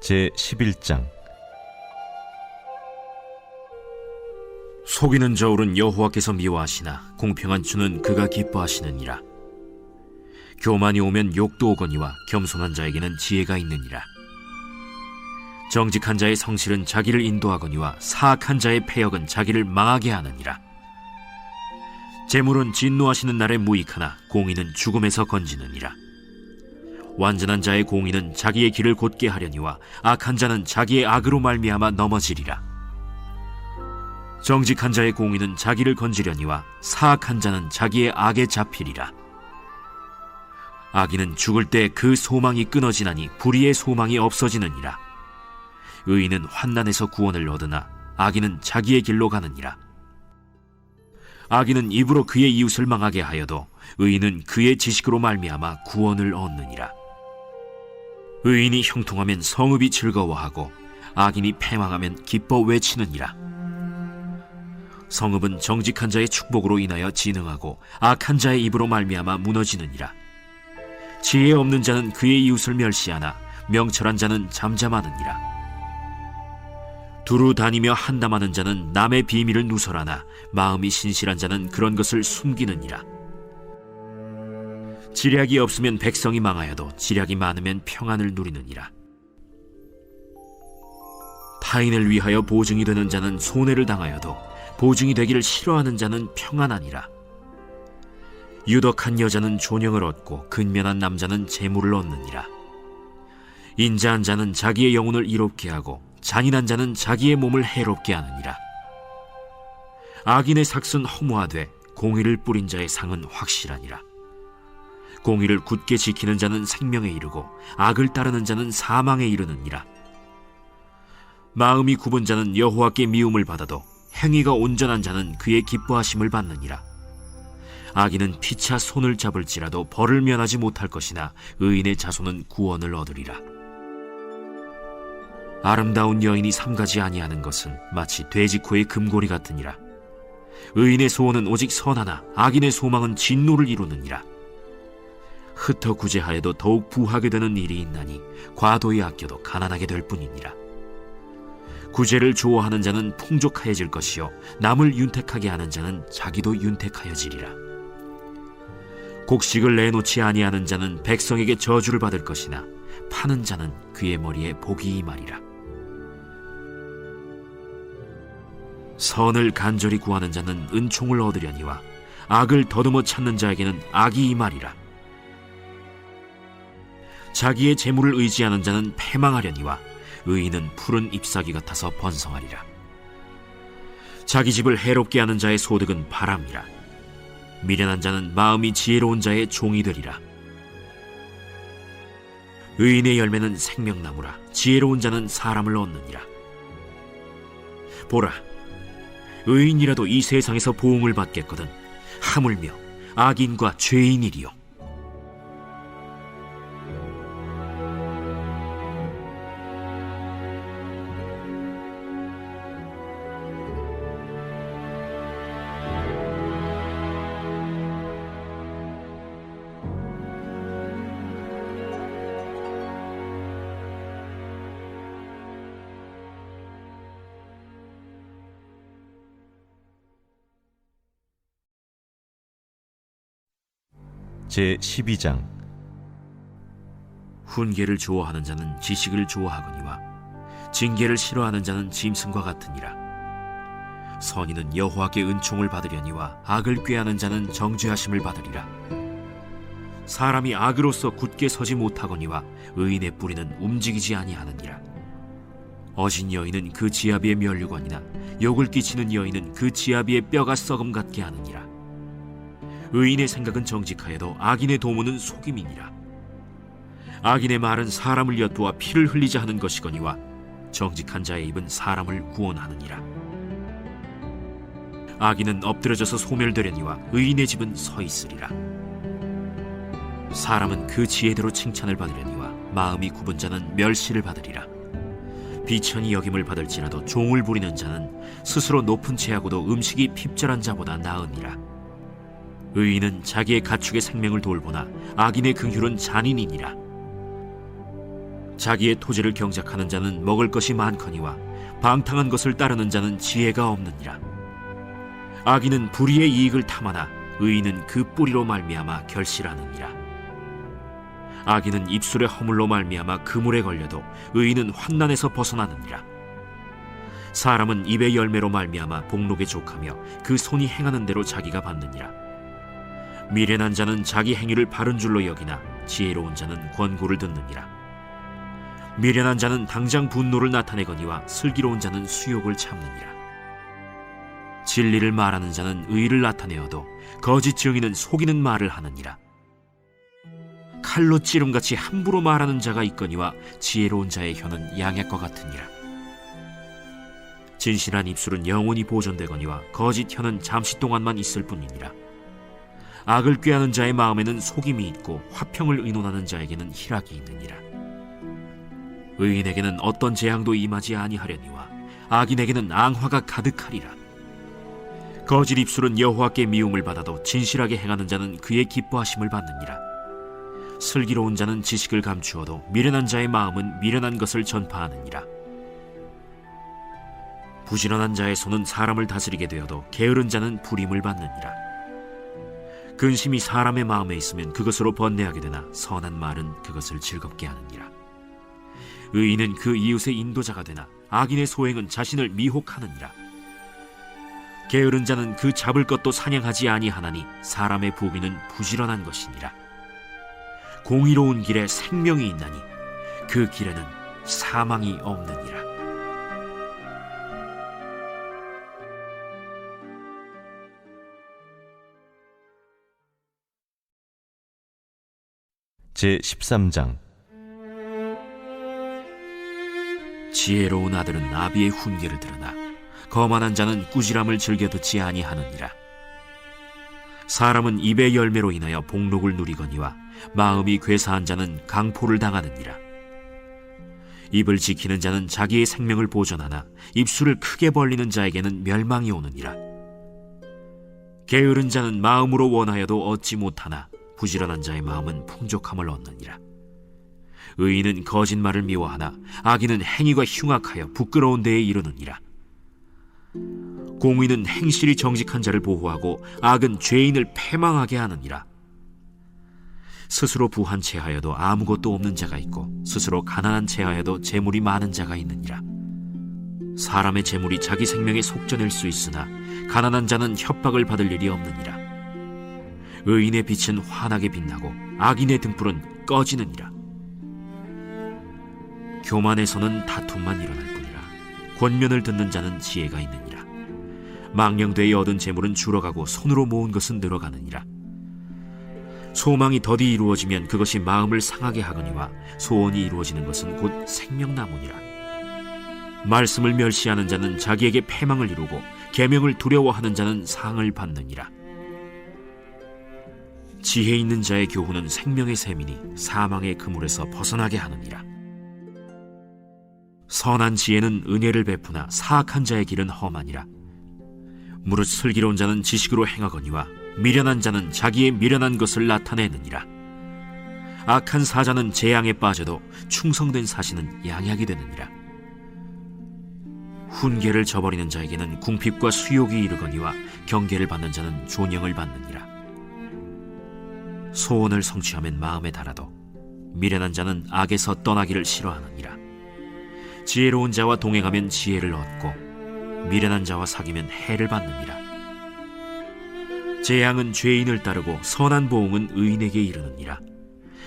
제11장. 속이는 저울은 여호와께서 미워하시나 공평한 주는 그가 기뻐하시느니라. 교만이 오면 욕도 오거니와 겸손한 자에게는 지혜가 있느니라. 정직한 자의 성실은 자기를 인도하거니와 사악한 자의 패역은 자기를 망하게 하느니라. 재물은 진노하시는 날에 무익하나 공의는 죽음에서 건지느니라. 완전한 자의 공의는 자기의 길을 곧게 하려니와 악한 자는 자기의 악으로 말미암아 넘어지리라. 정직한 자의 공의는 자기를 건지려니와 사악한 자는 자기의 악에 잡히리라. 악인은 죽을 때 그 소망이 끊어지나니 불의의 소망이 없어지느니라. 의인은 환난에서 구원을 얻으나 악인은 자기의 길로 가느니라. 악인은 입으로 그의 이웃을 망하게 하여도 의인은 그의 지식으로 말미암아 구원을 얻느니라. 의인이 형통하면 성읍이 즐거워하고 악인이 패망하면 기뻐 외치느니라. 성읍은 정직한 자의 축복으로 인하여 진흥하고 악한 자의 입으로 말미암아 무너지느니라. 지혜 없는 자는 그의 이웃을 멸시하나 명철한 자는 잠잠하느니라. 두루 다니며 한담하는 자는 남의 비밀을 누설하나 마음이 신실한 자는 그런 것을 숨기느니라. 지략이 없으면 백성이 망하여도 지략이 많으면 평안을 누리느니라. 타인을 위하여 보증이 되는 자는 손해를 당하여도 보증이 되기를 싫어하는 자는 평안하니라. 유덕한 여자는 존영을 얻고 근면한 남자는 재물을 얻느니라. 인자한 자는 자기의 영혼을 이롭게 하고 잔인한 자는 자기의 몸을 해롭게 하느니라. 악인의 삭은 허무하되 공의를 뿌린 자의 상은 확실하니라. 공의를 굳게 지키는 자는 생명에 이르고 악을 따르는 자는 사망에 이르느니라. 마음이 굽은 자는 여호와께 미움을 받아도 행위가 온전한 자는 그의 기뻐하심을 받느니라. 악인은 피차 손을 잡을지라도 벌을 면하지 못할 것이나 의인의 자손은 구원을 얻으리라. 아름다운 여인이 삼가지 아니하는 것은 마치 돼지코의 금고리 같으니라. 의인의 소원은 오직 선하나 악인의 소망은 진노를 이루느니라. 흩어 구제하여도 더욱 부하게 되는 일이 있나니 과도히 아껴도 가난하게 될 뿐이니라. 구제를 좋아하는 자는 풍족하여질 것이요 남을 윤택하게 하는 자는 자기도 윤택하여지리라. 곡식을 내놓지 아니하는 자는 백성에게 저주를 받을 것이나 파는 자는 그의 머리에 복이 임하리라. 선을 간절히 구하는 자는 은총을 얻으려니와 악을 더듬어 찾는 자에게는 악이 임하리라. 자기의 재물을 의지하는 자는 패망하려니와 의인은 푸른 잎사귀 같아서 번성하리라. 자기 집을 해롭게 하는 자의 소득은 바람이라. 미련한 자는 마음이 지혜로운 자의 종이 되리라. 의인의 열매는 생명나무라. 지혜로운 자는 사람을 얻느니라. 보라, 의인이라도 이 세상에서 보응을 받겠거든 하물며 악인과 죄인이리요. 제12장. 훈계를 좋아하는 자는 지식을 좋아하거니와 징계를 싫어하는 자는 짐승과 같으니라. 선인은 여호와께 은총을 받으려니와 악을 꾀하는 자는 정죄하심을 받으리라. 사람이 악으로서 굳게 서지 못하거니와 의인의 뿌리는 움직이지 아니하느니라. 어진 여인은 그 지아비의 면류관이나 욕을 끼치는 여인은 그 지아비의 뼈가 썩음 같게 하느니라. 의인의 생각은 정직하여도 악인의 도모는 속임이니라. 악인의 말은 사람을 엿보아 피를 흘리자 하는 것이거니와 정직한 자의 입은 사람을 구원하느니라. 악인은 엎드려져서 소멸되려니와 의인의 집은 서 있으리라. 사람은 그 지혜대로 칭찬을 받으려니와 마음이 굽은 자는 멸시를 받으리라. 비천히 여김을 받을지라도 종을 부리는 자는 스스로 높은 채하고도 음식이 핍절한 자보다 나으니라. 의인은 자기의 가축의 생명을 돌보나 악인의 긍휼은 잔인이니라. 자기의 토지를 경작하는 자는 먹을 것이 많거니와 방탕한 것을 따르는 자는 지혜가 없느니라. 악인은 불의의 이익을 탐하나 의인은 그 뿌리로 말미암아 결실하느니라. 악인은 입술의 허물로 말미암아 그물에 걸려도 의인은 환난에서 벗어나느니라. 사람은 입의 열매로 말미암아 복록에 족하며 그 손이 행하는 대로 자기가 받느니라. 미련한 자는 자기 행위를 바른 줄로 여기나 지혜로운 자는 권고를 듣느니라. 미련한 자는 당장 분노를 나타내거니와 슬기로운 자는 수욕을 참느니라. 진리를 말하는 자는 의를 나타내어도 거짓 증인은 속이는 말을 하느니라. 칼로 찌름같이 함부로 말하는 자가 있거니와 지혜로운 자의 혀는 양약과 같으니라. 진실한 입술은 영원히 보존되거니와 거짓 혀는 잠시 동안만 있을 뿐이니라. 악을 꾀하는 자의 마음에는 속임이 있고 화평을 의논하는 자에게는 희락이 있느니라. 의인에게는 어떤 재앙도 임하지 아니하려니와 악인에게는 앙화가 가득하리라. 거짓 입술은 여호와께 미움을 받아도 진실하게 행하는 자는 그의 기뻐하심을 받느니라. 슬기로운 자는 지식을 감추어도 미련한 자의 마음은 미련한 것을 전파하느니라. 부지런한 자의 손은 사람을 다스리게 되어도 게으른 자는 불임을 받느니라. 근심이 사람의 마음에 있으면 그것으로 번뇌하게 되나 선한 말은 그것을 즐겁게 하느니라. 의인은 그 이웃의 인도자가 되나 악인의 소행은 자신을 미혹하느니라. 게으른 자는 그 잡을 것도 사냥하지 아니하나니 사람의 부귀는 부지런한 것이니라. 공의로운 길에 생명이 있나니 그 길에는 사망이 없느니라. 제13장. 지혜로운 아들은 아비의 훈계를 들으나 거만한 자는 꾸지람을 즐겨 듣지 아니하느니라. 사람은 입의 열매로 인하여 복록을 누리거니와 마음이 괴사한 자는 강포를 당하느니라. 입을 지키는 자는 자기의 생명을 보존하나 입술을 크게 벌리는 자에게는 멸망이 오느니라. 게으른 자는 마음으로 원하여도 얻지 못하나 부지런한 자의 마음은 풍족함을 얻느니라. 의인은 거짓말을 미워하나 악인은 행위가 흉악하여 부끄러운 데에 이르느니라. 공의는 행실이 정직한 자를 보호하고 악은 죄인을 패망하게 하느니라. 스스로 부한 채하여도 아무것도 없는 자가 있고 스스로 가난한 채하여도 재물이 많은 자가 있느니라. 사람의 재물이 자기 생명에 속전일 수 있으나 가난한 자는 협박을 받을 일이 없느니라. 의인의 빛은 환하게 빛나고 악인의 등불은 꺼지느니라. 교만에서는 다툼만 일어날 뿐이라. 권면을 듣는 자는 지혜가 있느니라. 망령되이 얻은 재물은 줄어가고 손으로 모은 것은 늘어가느니라. 소망이 더디 이루어지면 그것이 마음을 상하게 하거니와 소원이 이루어지는 것은 곧 생명나무니라. 말씀을 멸시하는 자는 자기에게 패망을 이루고 계명을 두려워하는 자는 상을 받느니라. 지혜 있는 자의 교훈은 생명의 샘이니 사망의 그물에서 벗어나게 하느니라. 선한 지혜는 은혜를 베푸나 사악한 자의 길은 험하니라. 무릇 슬기로운 자는 지식으로 행하거니와 미련한 자는 자기의 미련한 것을 나타내느니라. 악한 사자는 재앙에 빠져도 충성된 사신은 양약이 되느니라. 훈계를 저버리는 자에게는 궁핍과 수욕이 이르거니와 경계를 받는 자는 존영을 받느니라. 소원을 성취하면 마음에 달아도 미련한 자는 악에서 떠나기를 싫어하느니라. 지혜로운 자와 동행하면 지혜를 얻고 미련한 자와 사귀면 해를 받느니라. 재앙은 죄인을 따르고 선한 보응은 의인에게 이르느니라.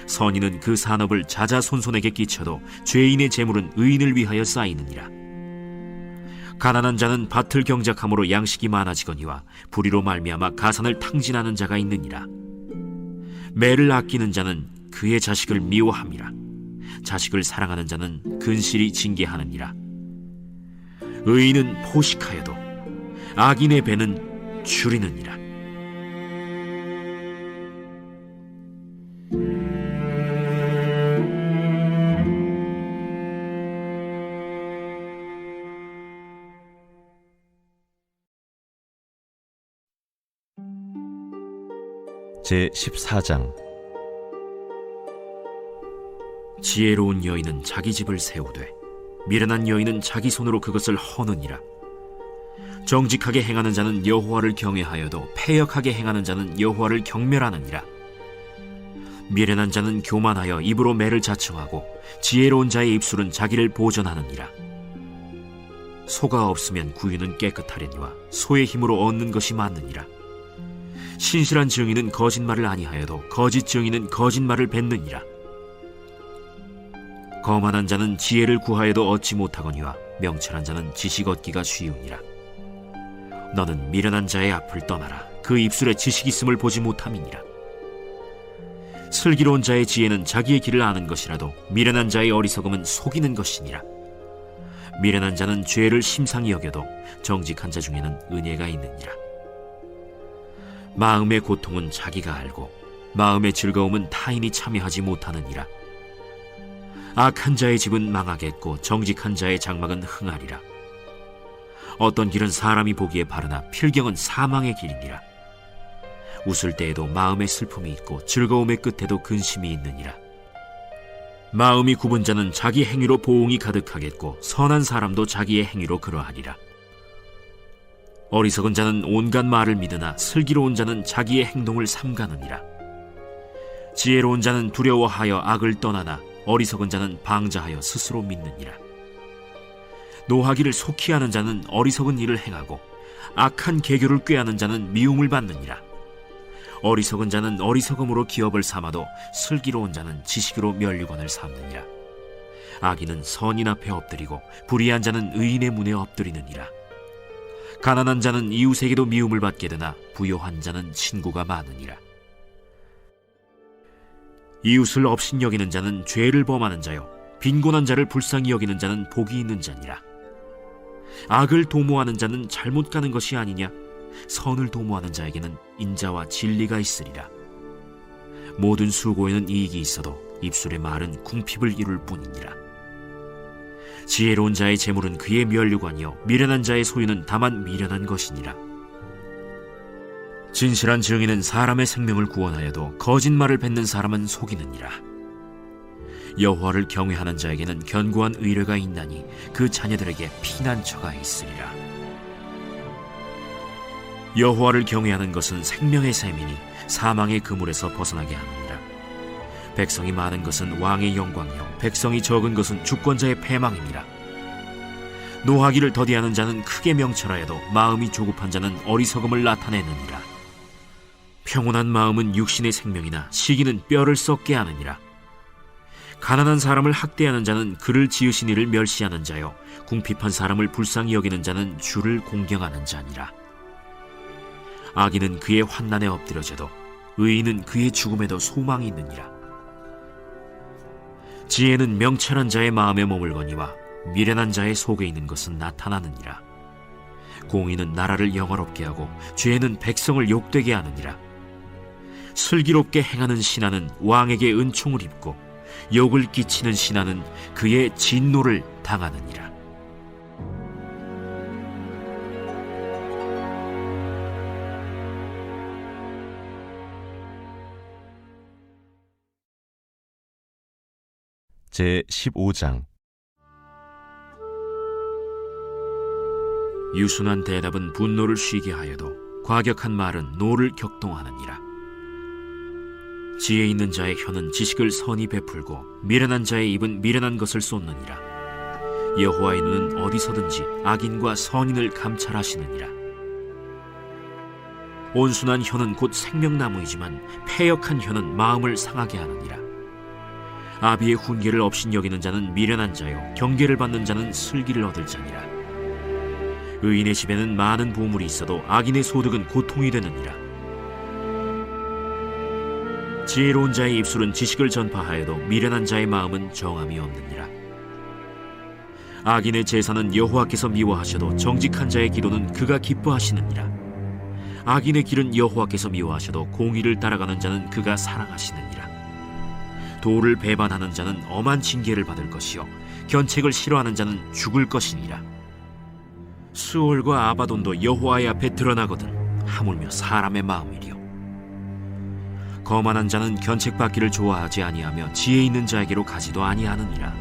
선인은 그 산업을 자자손손에게 끼쳐도 죄인의 재물은 의인을 위하여 쌓이느니라. 가난한 자는 밭을 경작함으로 양식이 많아지거니와 불의로 말미암아 가산을 탕진하는 자가 있느니라. 매를 아끼는 자는 그의 자식을 미워함이라. 자식을 사랑하는 자는 근실이 징계하느니라. 의인은 포식하여도 악인의 배는 줄이느니라. 제14장. 지혜로운 여인은 자기 집을 세우되 미련한 여인은 자기 손으로 그것을 허느니라. 정직하게 행하는 자는 여호와를 경외하여도 패역하게 행하는 자는 여호와를 경멸하느니라. 미련한 자는 교만하여 입으로 매를 자청하고 지혜로운 자의 입술은 자기를 보전하느니라. 소가 없으면 구유는 깨끗하려니와 소의 힘으로 얻는 것이 많느니라. 신실한 증인은 거짓말을 아니하여도 거짓 증인은 거짓말을 뱉느니라. 거만한 자는 지혜를 구하여도 얻지 못하거니와 명철한 자는 지식 얻기가 쉬우니라. 너는 미련한 자의 앞을 떠나라. 그 입술에 지식이 있음을 보지 못함이니라. 슬기로운 자의 지혜는 자기의 길을 아는 것이라도 미련한 자의 어리석음은 속이는 것이니라. 미련한 자는 죄를 심상히 여겨도 정직한 자 중에는 은혜가 있느니라. 마음의 고통은 자기가 알고 마음의 즐거움은 타인이 참여하지 못하느니라. 악한 자의 집은 망하겠고 정직한 자의 장막은 흥하리라. 어떤 길은 사람이 보기에 바르나 필경은 사망의 길이니라. 웃을 때에도 마음에 슬픔이 있고 즐거움의 끝에도 근심이 있느니라. 마음이 굽은 자는 자기 행위로 보응이 가득하겠고 선한 사람도 자기의 행위로 그러하리라. 어리석은 자는 온갖 말을 믿으나 슬기로운 자는 자기의 행동을 삼가느니라. 지혜로운 자는 두려워하여 악을 떠나나 어리석은 자는 방자하여 스스로 믿느니라. 노하기를 속히 하는 자는 어리석은 일을 행하고 악한 계교를 꾀하는 자는 미움을 받느니라. 어리석은 자는 어리석음으로 기업을 삼아도 슬기로운 자는 지식으로 면류관을 삼느니라. 악인은 선인 앞에 엎드리고 불의한 자는 의인의 문에 엎드리느니라. 가난한 자는 이웃에게도 미움을 받게 되나 부요한 자는 친구가 많으니라. 이웃을 업신여기는 자는 죄를 범하는 자요 빈곤한 자를 불쌍히 여기는 자는 복이 있는 자니라. 악을 도모하는 자는 잘못 가는 것이 아니냐? 선을 도모하는 자에게는 인자와 진리가 있으리라. 모든 수고에는 이익이 있어도 입술의 말은 궁핍을 이룰 뿐이니라. 지혜로운 자의 재물은 그의 면류관이요 미련한 자의 소유는 다만 미련한 것이니라. 진실한 증인은 사람의 생명을 구원하여도 거짓말을 뱉는 사람은 속이느니라. 여호와를 경외하는 자에게는 견고한 의뢰가 있나니 그 자녀들에게 피난처가 있으리라. 여호와를 경외하는 것은 생명의 셈이니 사망의 그물에서 벗어나게 하느니라. 백성이 많은 것은 왕의 영광이요 백성이 적은 것은 주권자의 패망이니라. 노하기를 더디하는 자는 크게 명철하여도 마음이 조급한 자는 어리석음을 나타내느니라. 평온한 마음은 육신의 생명이나 시기는 뼈를 썩게 하느니라. 가난한 사람을 학대하는 자는 그를 지으신 이를 멸시하는 자요 궁핍한 사람을 불쌍히 여기는 자는 주를 공경하는 자니라. 악인은 그의 환난에 엎드려져도 의인은 그의 죽음에도 소망이 있느니라. 지혜는 명철한 자의 마음에 머물거니와 미련한 자의 속에 있는 것은 나타나느니라. 공의는 나라를 영화롭게 하고 죄는 백성을 욕되게 하느니라. 슬기롭게 행하는 신하는 왕에게 은총을 입고 욕을 끼치는 신하는 그의 진노를 당하느니라. 제15장. 유순한 대답은 분노를 쉬게 하여도 과격한 말은 노를 격동하느니라. 지혜 있는 자의 혀는 지식을 선히 베풀고 미련한 자의 입은 미련한 것을 쏟느니라. 여호와의 눈은 어디서든지 악인과 선인을 감찰하시느니라. 온순한 혀는 곧 생명나무이지만 패역한 혀는 마음을 상하게 하느니라. 아비의 훈계를 업신여기는 자는 미련한 자요 경계를 받는 자는 슬기를 얻을 자니라. 의인의 집에는 많은 보물이 있어도 악인의 소득은 고통이 되느니라. 지혜로운 자의 입술은 지식을 전파하여도 미련한 자의 마음은 정함이 없느니라. 악인의 제사는 여호와께서 미워하셔도 정직한 자의 기도는 그가 기뻐하시느니라. 악인의 길은 여호와께서 미워하셔도 공의를 따라가는 자는 그가 사랑하시느니라. 도를 배반하는 자는 엄한 징계를 받을 것이요 견책을 싫어하는 자는 죽을 것이니라. 수올과 아바돈도 여호와의 앞에 드러나거든 하물며 사람의 마음이리요. 거만한 자는 견책받기를 좋아하지 아니하며 지혜 있는 자에게로 가지도 아니하느니라.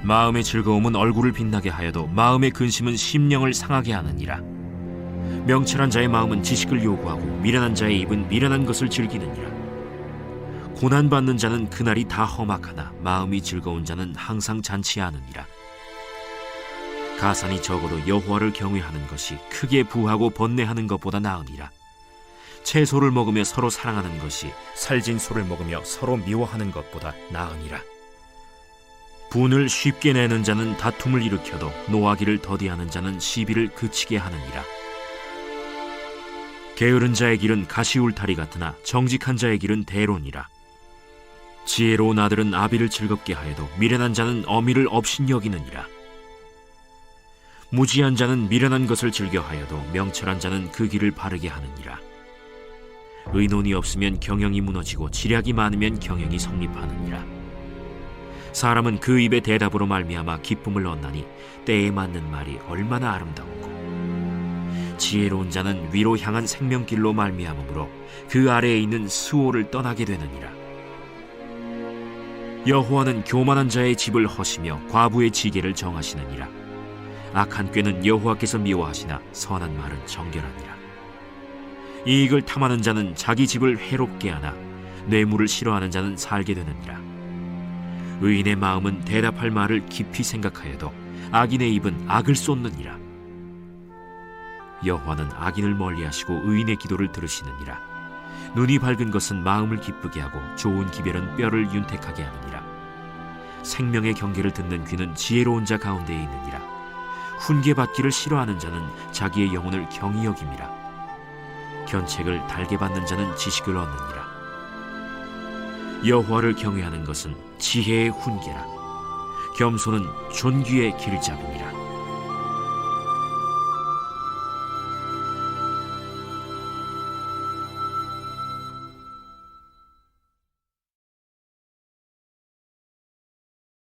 마음의 즐거움은 얼굴을 빛나게 하여도 마음의 근심은 심령을 상하게 하느니라. 명철한 자의 마음은 지식을 요구하고 미련한 자의 입은 미련한 것을 즐기느니라. 고난받는 자는 그날이 다 험악하나 마음이 즐거운 자는 항상 잔치하느니라. 가산이 적어도 여호와를 경외하는 것이 크게 부하고 번뇌하는 것보다 나으니라. 채소를 먹으며 서로 사랑하는 것이 살진 소를 먹으며 서로 미워하는 것보다 나으니라. 분을 쉽게 내는 자는 다툼을 일으켜도 노하기를 더디하는 자는 시비를 그치게 하느니라. 게으른 자의 길은 가시울타리 같으나 정직한 자의 길은 대론이라. 지혜로운 아들은 아비를 즐겁게 하여도 미련한 자는 어미를 업신여기느니라. 무지한 자는 미련한 것을 즐겨하여도 명철한 자는 그 길을 바르게 하느니라. 의논이 없으면 경영이 무너지고 지략이 많으면 경영이 성립하느니라. 사람은 그 입의 대답으로 말미암아 기쁨을 얻나니 때에 맞는 말이 얼마나 아름다운고. 지혜로운 자는 위로 향한 생명길로 말미암으므로 그 아래에 있는 수호를 떠나게 되느니라. 여호와는 교만한 자의 집을 허시며 과부의 지계를 정하시느니라. 악한 꾀는 여호와께서 미워하시나 선한 말은 정결하니라. 이익을 탐하는 자는 자기 집을 해롭게 하나 뇌물을 싫어하는 자는 살게 되느니라. 의인의 마음은 대답할 말을 깊이 생각하여도 악인의 입은 악을 쏟느니라. 여호와는 악인을 멀리하시고 의인의 기도를 들으시느니라. 눈이 밝은 것은 마음을 기쁘게 하고 좋은 기별은 뼈를 윤택하게 하느니라. 생명의 경계를 듣는 귀는 지혜로운 자 가운데에 있느니라. 훈계받기를 싫어하는 자는 자기의 영혼을 경히 여김이라. 견책을 달게 받는 자는 지식을 얻느니라. 여호와를 경외하는 것은 지혜의 훈계라. 겸손은 존귀의 길잡이니라.